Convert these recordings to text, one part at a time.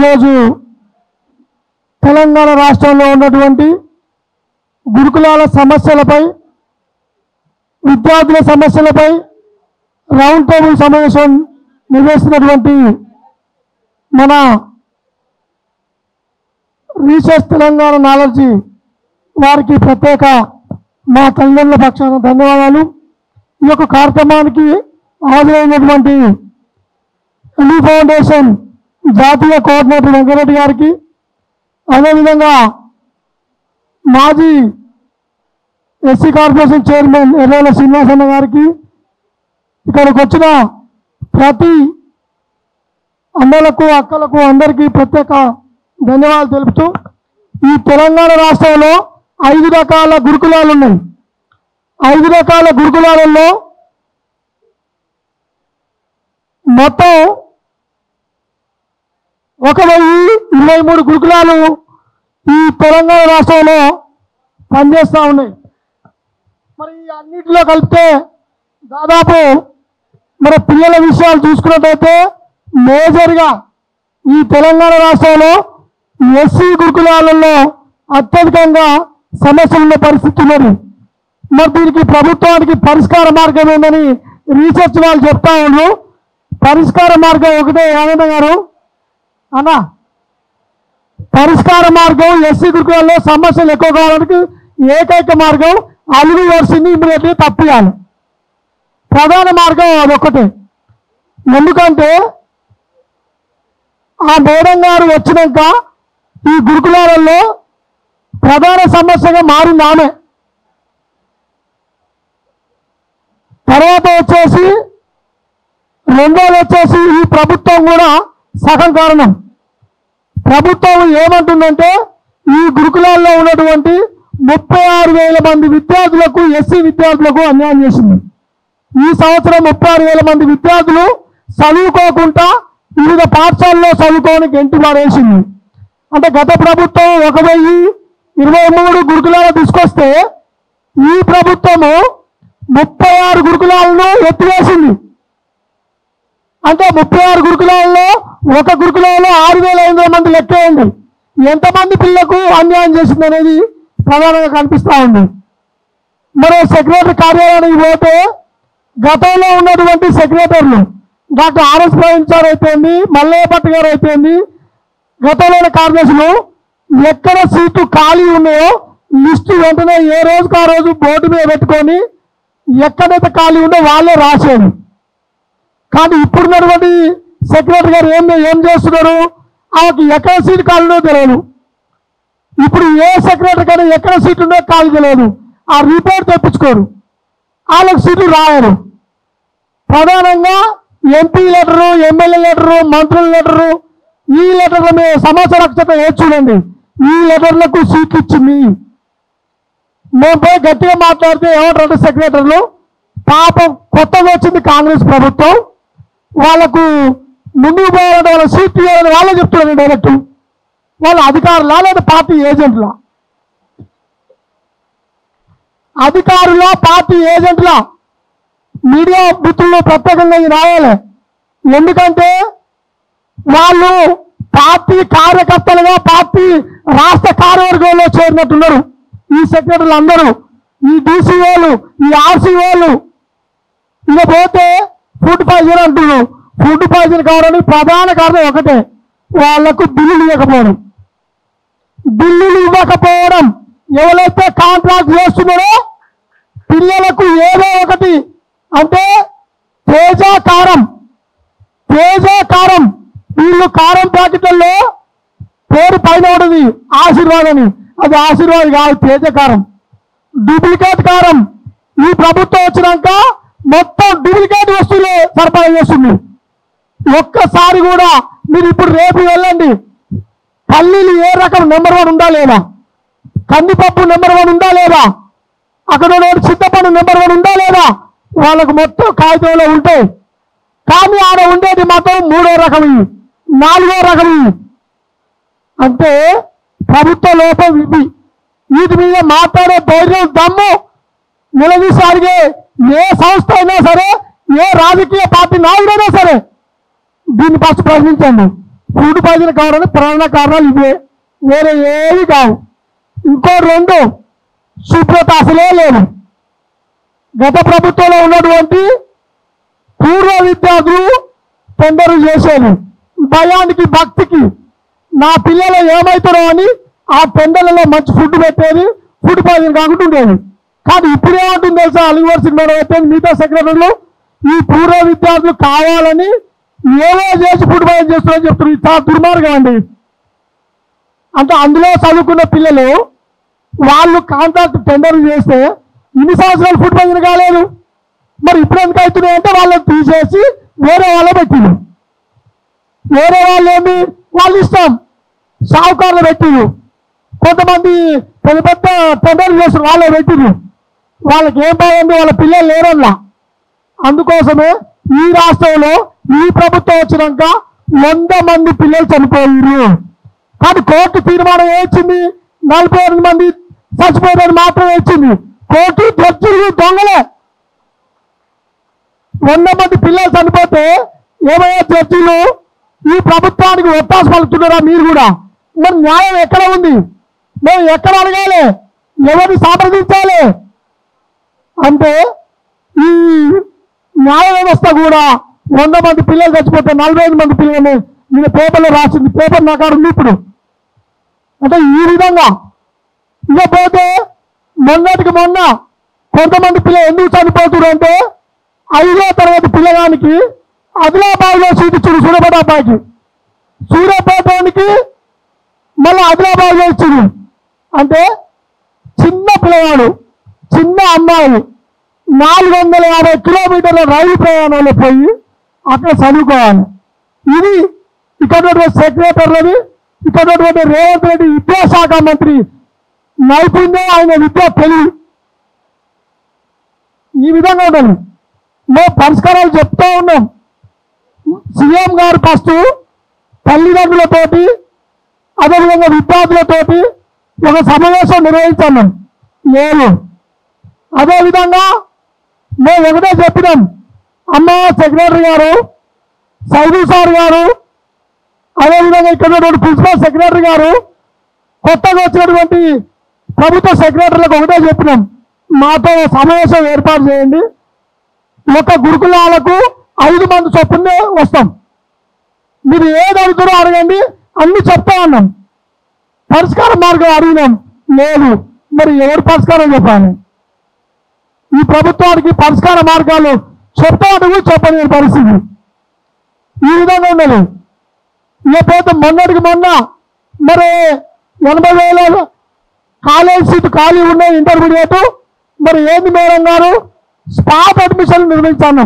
ఈరోజు తెలంగాణ రాష్ట్రంలో ఉన్నటువంటి గురుకులాల సమస్యలపై, విద్యార్థుల సమస్యలపై రౌండ్ టేబుల్ సమావేశం నిర్వహిస్తున్నటువంటి మన రీసెర్చ్ తెలంగాణ నాలెడ్జి వారికి ప్రత్యేక మా తల్లిదండ్రుల పక్షాన ధన్యవాదాలు. ఈ యొక్క కార్యక్రమానికి హాజరైనటువంటి ఎలి ఫౌండేషన్ జాతీయ కోఆర్డినేటర్ వెంకరెడ్డి గారికి, అదేవిధంగా మాజీ ఎస్సీ కార్పొరేషన్ చైర్మన్ ఎర్రల శ్రీనివాసన్న గారికి, ఇక్కడికి వచ్చిన ప్రతి అన్నలకు అక్కలకు అందరికీ ప్రత్యేక ధన్యవాదాలు తెలుపుతూ, ఈ తెలంగాణ రాష్ట్రంలో 5 రకాల గురుకులాలు ఉన్నాయి. 5 రకాల గురుకులాలలో మొత్తం 1023 గురుకులాలు ఈ తెలంగాణ రాష్ట్రంలో పనిచేస్తూ ఉన్నాయి. మరి అన్నింటిలో కలిపితే దాదాపు మన పిల్లల విషయాలు చూసుకున్నట్టయితే మేజర్గా ఈ తెలంగాణ రాష్ట్రంలో ఎస్సీ గురుకులాలలో అత్యధికంగా సమస్యలు ఉన్న పరిస్థితి ఉన్నది. మరి దీనికి ప్రభుత్వానికి పరిష్కార మార్గం ఏందని రీసెర్చ్ వాళ్ళు చెప్తా ఉన్నారు. పరిష్కార మార్గం ఒకటే ఆనంద గారు అన్నా, పరిష్కార మార్గం ఎస్సీ గురుకులాల్లో సమస్యలు ఎక్కువ కావడానికి ఏకైక మార్గం అలుగు వర్షిని ఇమ్మీడియట్లీ తప్పియాలి. ప్రధాన మార్గం అదొక్కటే. ఎందుకంటే ఆ మేడం గారు వచ్చినాక ఈ గురుకులాలలో ప్రధాన సమస్యగా మారింది ఆమె. తర్వాత వచ్చేసి రెండోది వచ్చేసి ఈ ప్రభుత్వం కూడా సగం కారణం. ప్రభుత్వం ఏమంటుందంటే ఈ గురుకులాల్లో ఉన్నటువంటి 36,000 మంది విద్యార్థులకు, ఎస్సీ విద్యార్థులకు అన్యాయం చేసింది. ఈ సంవత్సరం 36,000 మంది విద్యార్థులు చదువుకోకుండా వివిధ పాఠశాలలో చదువుకోని గెంటి పారేసింది. అంటే గత ప్రభుత్వం 1023 గురుకులాలు తీసుకొస్తే ఈ ప్రభుత్వము 36 గురుకులాలను ఎత్తివేసింది. అంటే 36 గురుకులాల్లో ఒక గురుకులంలో 6,500 మంది లెక్కేయండి. ఎంతమంది పిల్లలకు అన్యాయం చేసింది అనేది ప్రధానంగా కనిపిస్తూ ఉంది. మరి సెక్రటరీ కార్యాలయానికి పోతే గతంలో ఉన్నటువంటి సెక్రటరీలు డాక్టర్ ఆర్ఎస్ ప్రవీణ్ సార్ అయిపోయింది, మల్లయ్య భట్ గారు అయిపోయింది, గతంలోని కార్యదర్శులు ఎక్కడ సీట్లు ఖాళీ ఉన్నాయో లిస్టు వెంటనే ఏ రోజుకు ఆ రోజు బోర్డు మీద పెట్టుకొని ఎక్కడైతే ఖాళీ ఉందో వాళ్ళే రాసేది. కానీ ఇప్పుడున్నటువంటి సెక్రటరీ గారు ఏం చేస్తున్నారు, ఆమెకి ఎక్కడ సీటు ఖాళీ ఉందో తెలియదు. ఇప్పుడు ఏ సెక్రటరీ కానీ ఎక్కడ సీటు ఉందో ఖాళీ తెలియదు. ఆ రిపోర్ట్ తెప్పించుకోరు, వాళ్ళకి సీట్లు రాయరు. ప్రధానంగా ఎంపీ లెటరు, ఎమ్మెల్యే లెటరు, మంత్రుల లెటరు, ఈ లెటర్ల మీద సమాచార హక్కు చూడండి. ఈ లెటర్లకు సీట్లు ఇచ్చింది. మేము పోయి గట్టిగా మాట్లాడితే ఏమంటారు సెక్రటరీలు, పాపం కొత్తగా వచ్చింది కాంగ్రెస్ ప్రభుత్వం, వాళ్ళకు ముందుకు పోవాలంటే వాళ్ళ సీట్లు ఇవ్వాలని వాళ్ళే చెప్తున్నారు. డైరెక్ట్ వాళ్ళ అధికారులా లేదా పార్టీ ఏజెంట్లా? అధికారుల పార్టీ ఏజెంట్ల మీడియా మిత్రులు ప్రత్యేకంగా రాయాలి. ఎందుకంటే వాళ్ళు పార్టీ కార్యకర్తలుగా పార్టీ రాష్ట్ర కార్యవర్గంలో చేరినట్టున్నారు ఈ సెక్రటరీలు అందరూ, ఈ డీసీఓలు, ఈ ఆర్సీఓలు. ఇక పోతే ఫుడ్ పాయిజన్ అంటున్నారు. ఫుడ్ పాయిజన్ కావడానికి ప్రధాన కారణం ఒకటే, వాళ్లకు బిల్లులు ఇవ్వకపోవడం. బిల్లులు ఇవ్వకపోవడం, ఎవరైతే కాంట్రాక్ట్ చేస్తున్నారో పిల్లలకు ఏదో ఒకటి అంటే తేజ కారం వీళ్ళు కారం ప్యాకెట్లలో పేరు పైన ఉంటుంది ఆశీర్వాద్ అని, అది ఆశీర్వాద్ కాదు, తేజ కారం, డూప్లికేట్ కారం. ఈ ప్రభుత్వం వచ్చినాక మొత్తం డూప్లికేట్ వస్తువులే సరఫరా చేస్తుంది. ఒక్కసారి కూడా మీరు ఇప్పుడు రేపు వెళ్ళండి, పల్లీలు ఏ రకం నెంబర్ 1 ఉందా లేదా, కందిపప్పు నెంబర్ 1 ఉందా లేదా, అక్కడ చింతపండు నెంబర్ 1 ఉందా లేదా, వాళ్ళకు మొత్తం కాగితంలో ఉంటాయి. కానీ ఆడ ఉండేది మాత్రం 3వ రకం, 4వ రకం. అంటే ప్రభుత్వ లోపం ఇది. వీటి మీద మాట్లాడే ధైర్యం, దమ్ము నిలదీసి అడిగే ఏ సంస్థ అయినా సరే, ఏ రాజకీయ పార్టీ నాయకుడైనా సరే దీన్ని ఫస్ట్ ప్రశ్నించండి. ఫుడ్ పాయిజన్ కావడానికి ప్రధాన కారణాలు ఇవే, వేరే ఏవి కావు. ఇంకో రెండు, శుభ్రత అసలే లేదు. గత ప్రభుత్వంలో ఉన్నటువంటి పూర్వ విద్యార్థులు టెండర్ చేసేది భయానికి భక్తికి, నా పిల్లలు ఏమవుతారో అని ఆ టెండర్లలో మంచి ఫుడ్ పెట్టేది, ఫుడ్ పాయిజన్ కాకుండా ఉండేది. కానీ ఇప్పుడు ఏమంటుంది తెలుసా, యూనివర్సిటీ మేడం పెట్టేది, మిగతా సెక్రటరీలు ఈ పూర్వ విద్యార్థులు కావాలని ఏవో చేసి ఫుడ్ పాయిజన్ చేస్తున్నారని చెప్తున్నారు. ఇది చాలా దుర్మార్గం అండి. అంటే అందులో చదువుకున్న పిల్లలు వాళ్ళు కాంట్రాక్ట్ టెండర్ చేస్తే ఇన్ని సంవత్సరాలు ఫుడ్ పాయిజన్ కాలేదు, మరి ఇప్పుడు ఎందుకు అవుతున్నాయి అంటే వాళ్ళని తీసేసి వేరే వాళ్ళే పెట్టిరు. వేరే వాళ్ళు ఏమి వాళ్ళు ఇష్టం షావుకారులు పెట్టిరు, కొంతమంది పెద్ద పెద్ద టెండర్ చేస్తారు వాళ్ళే పెట్టిరు. వాళ్ళకి ఏం బాగుంది, వాళ్ళ పిల్లలు లేరల్లా. అందుకోసమే ఈ రాష్ట్రంలో ఈ ప్రభుత్వం వచ్చినాక 100 మంది పిల్లలు చనిపోయారు. కానీ కోర్టు తీర్మానం ఏమిచ్చింది, 48 మంది చచ్చిపోయారని మాత్రమే ఇచ్చింది. కోర్టు జడ్జిలు దొంగలే. 100 మంది పిల్లలు చనిపోతే ఏమయ్యా జడ్జిలు ఈ ప్రభుత్వానికి ఒత్తాస పలుకుతున్నారా మీరు కూడా? మరి న్యాయం ఎక్కడ ఉంది? మేము ఎక్కడ అడగాలి, ఎవరిని సంప్రదించాలి? అంటే ఈ న్యాయ వ్యవస్థ కూడా 100 మంది పిల్లలు చచ్చిపోతే 45 మంది పిల్లలని నేను పేపర్లో రాసింది, పేపర్ నా కాడ ఉంది ఇప్పుడు. అంటే ఈ విధంగా ఇకపోతే మొన్నటికి మొన్న కొంతమంది పిల్లలు ఎందుకు చనిపోతున్నారు అంటే 5వ తరగతి పిల్లగానికి ఆదిలాబాద్లో సీట్ ఇచ్చింది, సూర్యాపేట అబ్బాయికి. సూర్యాపేటకి మళ్ళీ ఆదిలాబాద్లో ఇచ్చింది. అంటే చిన్న పిల్లవాడు, చిన్న అమ్మాయి 450 కిలోమీటర్ల రైలు ప్రయాణంలో పోయి అక్కడ చదువుకోవాలి. ఇది ఇక్కడ సెక్రటరీలది, ఇక్కడ రేవంత్ రెడ్డి విద్యాశాఖ మంత్రి నైపుణ్యం, ఆయన విద్యా తెలివి ఈ విధంగా ఉండాలి. మేము పరిష్కారాలు చెప్తా ఉన్నాం. సీఎం గారు ఫస్ట్ తల్లిదండ్రులతోటి అదేవిధంగా విద్యార్థులతోటి ఒక సమావేశం నిర్వహించాం లేదు. అదేవిధంగా మేము ఒకటే చెప్పినాం, అమ్మ సెక్రటరీ గారు, సైదు సార్ గారు, అదేవిధంగా ఇక్కడ ప్రిన్సిపల్ సెక్రటరీ గారు, కొత్తగా వచ్చినటువంటి ప్రభుత్వ సెక్రటరీలకు ఒకటే చెప్పినాం, మాతో సమావేశం ఏర్పాటు చేయండి. ఒక గురుకులాలకు 5 మంది చొప్పునే వస్తాం, మీరు ఏది అడుగుతారో అడగండి, అన్ని చెప్తా ఉన్నాం. పరిష్కార మార్గం అడిగినాం, లేదు. మరి ఎవరు పరిష్కారం చెప్పాలి? ఈ ప్రభుత్వానికి పరిష్కార మార్గాలు చెప్తాడు చెప్పని పరిస్థితి ఈ విధంగా ఉన్నది. ఇకపోతే మొన్నటికి మొన్న మరి 80,000 కాలేజ్ సీటు ఖాళీ ఉన్నాయి ఇంటర్మీడియట్. మరి ఏంది మేడం గారు, స్పాట్ అడ్మిషన్ నిర్వహించాను.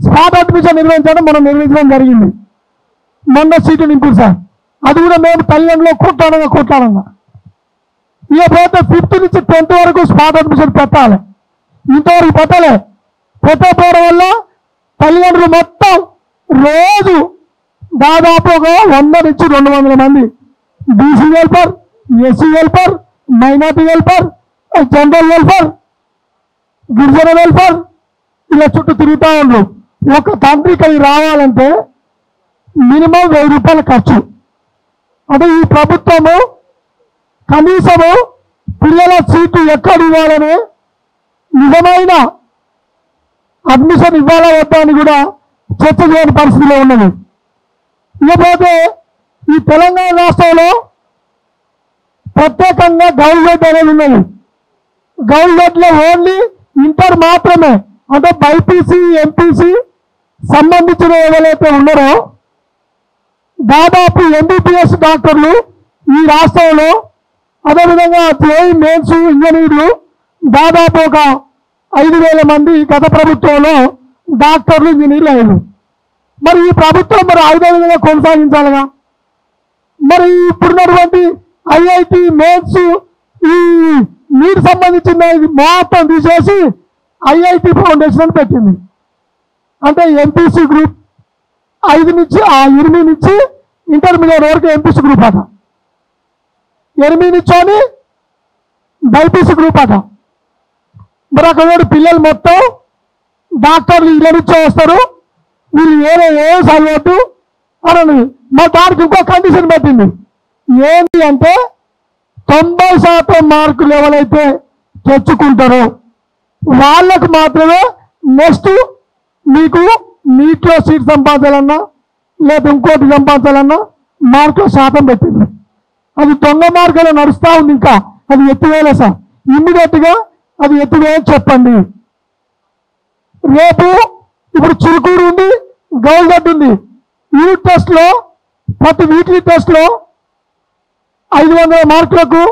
స్పాట్ అడ్మిషన్ నిర్వహించడం మనం నిర్వహించడం జరిగింది. మొన్న సీటు నింపుడు సార్, అది కూడా మేము తల్లిదండ్రులు కొట్లాడంగా ఇకపోతే 5th నుంచి 10th వరకు స్పాట్ అడ్మిషన్ పెట్టాలి. ఇంతవరకు పెట్టకపోవడం వల్ల తల్లిదండ్రులు మొత్తం రోజు దాదాపుగా 100 నుంచి 200 మంది BC welfare, SC welfare, minority welfare, general welfare, గిరిజన వెల్ఫేర్ ఇలా చుట్టూ తిరుగుతూ ఉండరు. ఒక తండ్రి ఇక్కడికి రావాలంటే మినిమం 1000 రూపాయల ఖర్చు. అంటే ఈ ప్రభుత్వము కనీసము పిల్లల సీటు ఎక్కడ ఇవ్వాలని, నిజమైన అడ్మిషన్ ఇవ్వాలా వద్దా అని కూడా చర్చ చేయని పరిస్థితిలో ఉన్నది. ఇకపోతే ఈ తెలంగాణ రాష్ట్రంలో ప్రత్యేకంగా గవర్నమెంట్ అనేది ఉన్నది. గవర్నమెంట్లో ఓన్లీ ఇంటర్ మాత్రమే. అంటే బైపీసీ, ఎంపీసీ సంబంధించిన ఎవరైతే ఉన్నారో దాదాపు ఎంబీబీఎస్ డాక్టర్లు ఈ రాష్ట్రంలో, అదేవిధంగా జేఈ మెయిన్స్ ఇంజనీర్లు దాదాపు ఒక 5,000 మంది గత ప్రభుత్వంలో డాక్టర్లు, ఇంజనీర్లు అయ్యారు. మరి ఈ ప్రభుత్వం మరి 5,000 విధంగా కొనసాగించాలిగా. మరి ఇప్పుడున్నటువంటి ఐఐటి మెయిన్స్ ఈ నీట్ సంబంధించిన మొత్తం తీసేసి ఐఐటి ఫౌండేషన్ అని పెట్టింది. అంటే ఎంపీసీ గ్రూప్ 8 నుంచి ఇంటర్మీడియట్ వరకు ఎంపీసీ గ్రూప్ అట, 8 నుంచి బైపీసీ గ్రూప్ అట. మరి అక్కడ పిల్లలు మొత్తం డాక్టర్లు ఇళ్ళ నుంచే వస్తారు, వీళ్ళు ఏం చదవద్దు అని మరి దానికి ఇంకో కండిషన్ పెట్టింది. ఏంటి అంటే 90% మార్కులు ఎవరైతే తెచ్చుకుంటారో వాళ్ళకు మాత్రమే నెక్స్ట్ మీకు నీట్లో సీట్ సంపాదించాలన్నా లేదా ఇంకోటి సంపాదించాలన్నా మార్కుల శాతం పెట్టింది. అది దొంగ మార్కులు నడుస్తూ ఉంది. ఇంకా అది ఎత్తివేయలే సార్. ఇమ్మీడియట్గా అది ఎత్తివేయని చెప్పండి. రేపు ఇప్పుడు చిరుకూరు ఉంది, గౌల్గడ్డ ఉంది. యూనిట్ టెస్ట్లో ప్రతి వీక్లీ టెస్ట్లో 500 మార్కులకు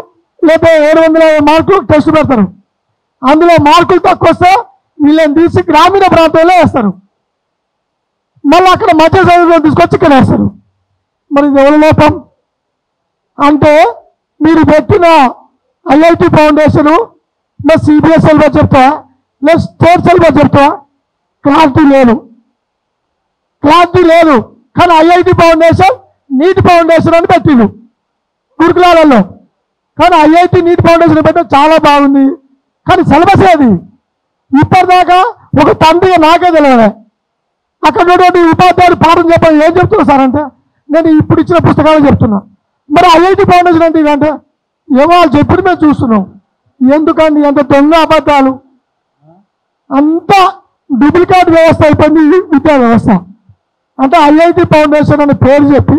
లేదా 750 మార్కులకు టెస్ట్ పెడతారు. అందులో మార్కులు తక్కువ వస్తే వీళ్ళని తీసి గ్రామీణ ప్రాంతంలో వేస్తారు. మళ్ళీ అక్కడ మధ్య చదువులో తీసుకొచ్చి ఇక్కడ వేస్తారు. మరి ఇది ఎవరి లోపం అంటే మీరు పెట్టిన ఐఐటి ఫౌండేషను లేదా సిబిఎస్ సిలబస్ చెప్తా లేదా స్టేట్ సిలబస్ చెప్తా క్లారిటీ లేదు. కానీ ఐఐటి ఫౌండేషన్ నీట్ ఫౌండేషన్ అని పెట్టిండు గురుకులాలలో. కానీ ఐఐటి నీట్ ఫౌండేషన్ పెట్టడం చాలా బాగుంది. కానీ సిలబస్ ఏది ఇప్పటిదాకా ఒక తండ్రి నాకే తెలియదు. అక్కడ ఉన్నటువంటి ఉపాధ్యాయుడు పాఠం చెప్పాలి ఏం చెప్తున్నా సార్ అంటే నేను ఇప్పుడు ఇచ్చిన పుస్తకాలు చెప్తున్నా. మరి ఐఐటి ఫౌండేషన్ అంటే ఇదంటే ఏమో వాళ్ళు చెప్పిన మేము చూస్తున్నాం. ఎందుకండి అంత దొంగ అబద్ధాలు, అంత డూప్లికేట్ వ్యవస్థ అయిపోయింది విద్యా వ్యవస్థ. అంటే ఐఐటి ఫౌండేషన్ అనే పేరు చెప్పి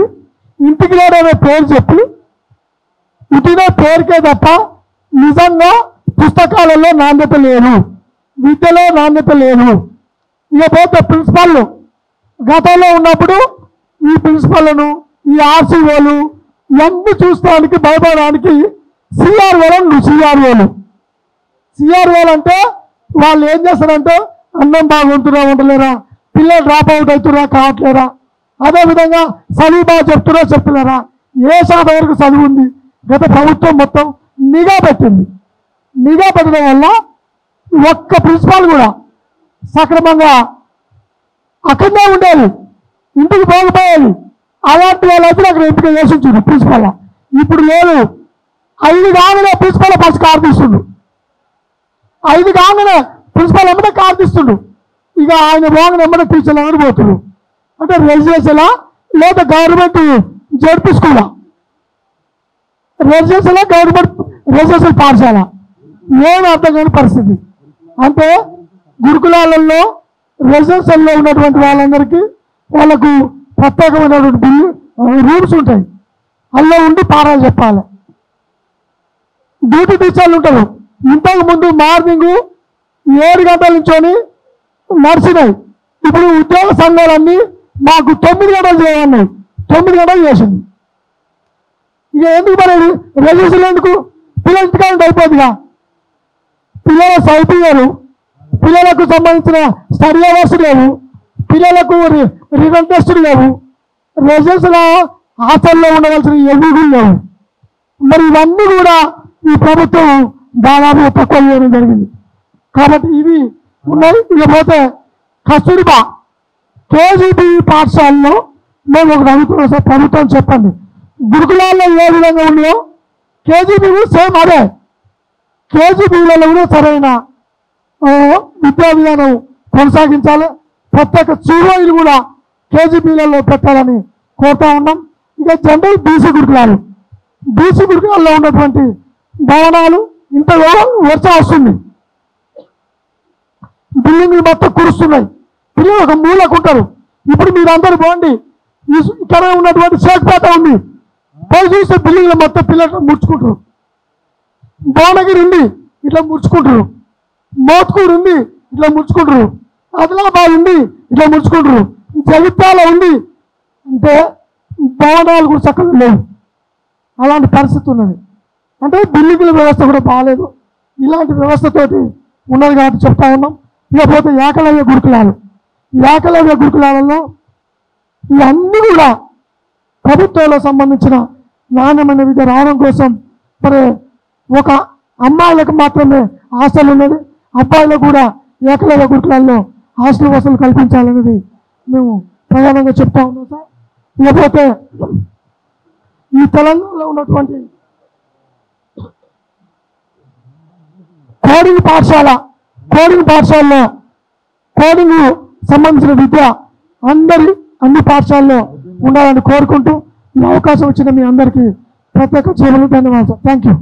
ఇంటిగ్రేట్ అనే పేరు చెప్పి ఇటునే పేరుకే తప్ప నిజంగా పుస్తకాలలో నాణ్యత లేదు, విద్యలో నాణ్యత లేదు. ఇకపోతే ప్రిన్సిపల్లు గతంలో ఉన్నప్పుడు ఈ ప్రిన్సిపల్లను ఈ ఆర్సీఓలు ఇవన్నీ చూస్తానికి భయపడడానికి సిఆర్ఓలు అంటే వాళ్ళు ఏం చేస్తారంటే అన్నం బాగుంటున్నా ఉండలేరా, పిల్లలు డ్రాప్ అవుట్ అవుతున్నా కావట్లేరా, అదేవిధంగా చదువు బాగా చెప్తున్నారా, ఏ శాతం వరకు చదువు ఉంది. గత ప్రభుత్వం మొత్తం నిఘా పెట్టింది. నిఘా పెట్టడం వల్ల ఒక్క ప్రిన్సిపాల్ కూడా సక్రమంగా అక్కడనే ఉండేది, ఇంటికి పోకపోయేది. అలాంటి వాళ్ళైతే అక్కడ ఎంపిక చేసి ఉంచుండు ప్రిన్సిపల్. ఇప్పుడు లేదు. 5 కాగానే ప్రిన్సిపల్ ఫస్ట్ కారు తీస్తుండు. 5 కాగానే ప్రిన్సిపల్ ఎమ్మటే కారు తీస్తుండు. ఇక ఆయన బాగా ఎమ్మటే టీచర్లు అందరూ పోతున్నారు. అంటే రెసిడెన్షియలా లేదా గవర్నమెంట్ జడ్పీ స్కూలా, రెసిడెన్షియలా గవర్నమెంట్ రెసిడెన్షియల్ పాఠశాల, ఏమి అర్థం కాని పరిస్థితి. అంటే గురుకులాలలో రెసిడెన్షియల్లో ఉన్నటువంటి వాళ్ళందరికీ వాళ్ళకు ప్రత్యేకమైనటువంటి రూమ్స్ ఉంటాయి. అందులో ఉండి పాఠాలు చెప్పాలి. డ్యూటీ టీచర్లు ఉంటారు. ఇంతకు ముందు మార్నింగ్ 7 గంటల నుంచొని నడిచినాయి. ఇప్పుడు ఉద్యోగ సంఘాలన్నీ మాకు 9 గంటలు చేయమన్నాయి. 9 గంటలు చేసింది. ఇక ఎందుకు మరి రెసిడెన్షియల్ ఎందుకు? పిల్లలు ఇంటికాలంటే అయిపోతుందిగా. పిల్లల సౌకర్యాలు, పిల్లలకు సంబంధించిన స్టడీ అవర్స్ లేవు, పిల్లలకు రిటర్న్ టెస్టులు లేవు, రెసిడెన్షియల్ హాస్టల్లో ఉండవలసిన ఎదుగులు లేవు. మరి ఇవన్నీ కూడా ఈ ప్రభుత్వం దాదాపు తక్కువ చేయడం జరిగింది. కాబట్టి ఇవి ఉన్నాయి. ఇకపోతే కస్తూరిబా కేజీబీ పాఠశాలలో మేము ఒకటి అడుగుతున్నాం సార్, ప్రభుత్వం చెప్పండి. గురుకులాల్లో ఏ విధంగా ఉన్నాయో కేజీబీ సేమ్ అదే. కేజీబీలలో కూడా సరైన విద్యా విధానం కొనసాగించాలి. ప్రత్యేక COEలు కూడా కేజీబీలలో పెట్టాలని కోరుతా ఉన్నాం. ఇక జనరల్ బీసీ గురుకులాల్లో ఉన్నటువంటి భవనాలు ఇంత వర్షం వస్తుంది, బిల్డింగ్లు మొత్తం కురుస్తున్నాయి, పిల్లలు ఒక మూలకు ఉంటారు. ఇప్పుడు మీరందరూ పోండి, ఇక్కడ ఉన్నటువంటి షేక్పేట ఉంది, పోయి చూస్తే బిల్డింగ్లు మొత్తం పిల్లలు ముడుచుకుంటారు. భువనగిరి ఉంది ఇట్లా ముడుచుకుంటారు, మోత్కూరు ఉంది ఇట్లా ముడుచుకుంటారు, ఆదిలాబాద్ ఉంది ఇట్లా ముడుచుకుంటారు, జగిత్యాల ఉంది. అంటే భవనాలు కూడా చక్కగా లేవు. అలాంటి పరిస్థితి ఉన్నది. అంటే బిల్డింగ్ల వ్యవస్థ కూడా బాగాలేదు. ఇలాంటి వ్యవస్థతోటి ఉన్నది కాబట్టి చెప్తా ఉన్నాం. ఇకపోతే ఏకలవ్య గురుకులాలలో ఇవన్నీ కూడా ప్రభుత్వంలో సంబంధించిన నాణ్యమైన విద్య రావడం కోసం మరి ఒక అమ్మాయిలకు మాత్రమే హాస్టల్ ఉన్నది, అబ్బాయిలకు కూడా ఏకలవ్య గురుకులాల్లో హాస్టల్ వసతులు కల్పించాలనేది మేము ప్రధానంగా చెప్తా ఉన్నాం సార్. ఇకపోతే ఈ తెలంగాణలో ఉన్నటువంటి కోడింగ్ పాఠశాలలో కోడింగ్ సంబంధించిన విద్య అన్ని పాఠశాలలో ఉండాలని కోరుకుంటూ ఈ అవకాశం ఇచ్చిన మీ అందరికీ ప్రత్యేక ధన్యవాదాలు. Thank you.